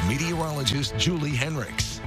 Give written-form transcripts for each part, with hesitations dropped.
meteorologist Julie Henricks.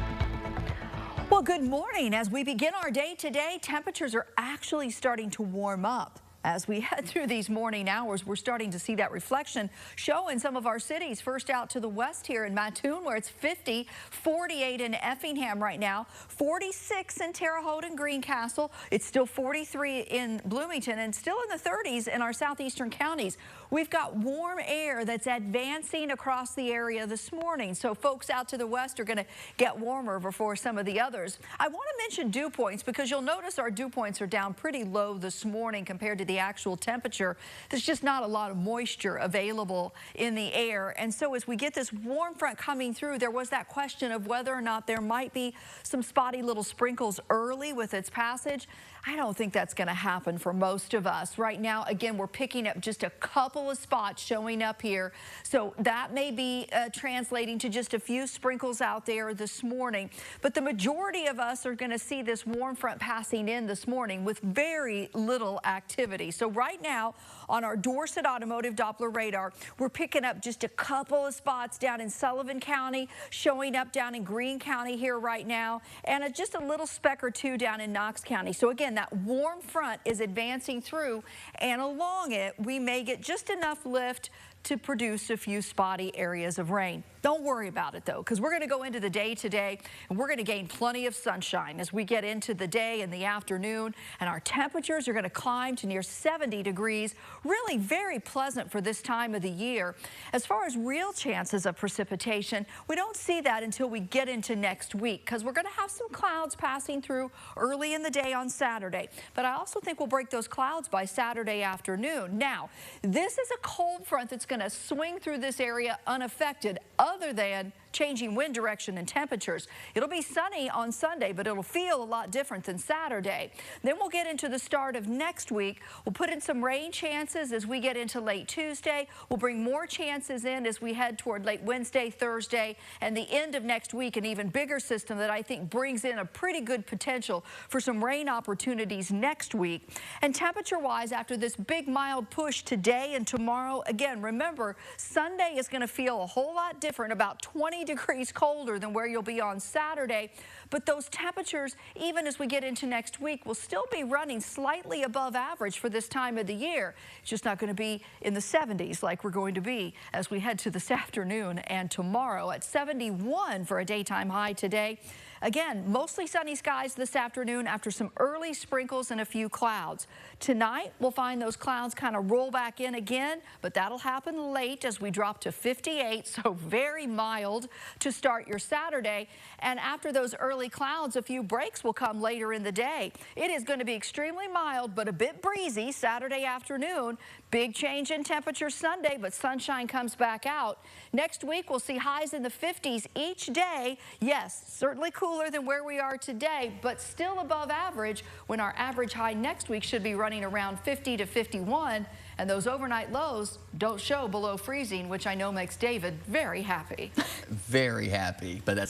Well, good morning. As we begin our day today, temperatures are actually starting to warm up. As we head through these morning hours, we're starting to see that reflection show in some of our cities. First out to the west here in Mattoon, where it's 50, 48 in Effingham right now, 46 in Terre Haute and Greencastle. It's still 43 in Bloomington and still in the 30s in our southeastern counties. We've got warm air that's advancing across the area this morning. So folks out to the west are going to get warmer before some of the others. I want to mention dew points because you'll notice our dew points are down pretty low this morning compared to the actual temperature. There's just not a lot of moisture available in the air. And so as we get this warm front coming through, there was that question of whether or not there might be some spotty little sprinkles early with its passage. I don't think that's going to happen for most of us. Right now, again, we're picking up just a couple of spots showing up here. So that may be translating to just a few sprinkles out there this morning. But the majority of us are going to see this warm front passing in this morning with very little activity. So right now on our Dorset Automotive Doppler radar, we're picking up just a couple of spots down in Sullivan County, showing up down in Greene County here right now, and just a little speck or two down in Knox County. So again, that warm front is advancing through, and along it, we may get just enough lift to produce a few spotty areas of rain. Don't worry about it, though, because we're going to go into the day today, and we're going to gain plenty of sunshine as we get into the day and the afternoon, and our temperatures are going to climb to near 70 degrees. Really very pleasant for this time of the year. As far as real chances of precipitation, we don't see that until we get into next week, because we're going to have some clouds passing through early in the day on Saturday. But I also think we'll break those clouds by Saturday afternoon. Now, this is a cold front that's going to swing through this area unaffected, other than changing wind direction and temperatures. It'll be sunny on Sunday, but it'll feel a lot different than Saturday. Then we'll get into the start of next week. We'll put in some rain chances as we get into late Tuesday. We'll bring more chances in as we head toward late Wednesday, Thursday, and the end of next week. An even bigger system that I think brings in a pretty good potential for some rain opportunities next week. And temperature-wise, after this big mild push today and tomorrow, again, remember, Sunday is going to feel a whole lot different, about 20 degrees colder than where you'll be on Saturday. But those temperatures, even as we get into next week, will still be running slightly above average for this time of the year. It's just not going to be in the 70s like we're going to be as we head to this afternoon and tomorrow at 71 for a daytime high today. Again, mostly sunny skies this afternoon after some early sprinkles and a few clouds. Tonight, we'll find those clouds kind of roll back in again, but that'll happen late as we drop to 58, so very mild to start your Saturday. And after those early clouds, a few breaks will come later in the day. It is going to be extremely mild, but a bit breezy Saturday afternoon. Big change in temperature Sunday, but sunshine comes back out. Next week, we'll see highs in the 50s each day. Yes, certainly cooler than where we are today, but still above average when our average high next week should be running around 50 to 51. And those overnight lows don't show below freezing, which I know makes David very happy. Very happy, but that's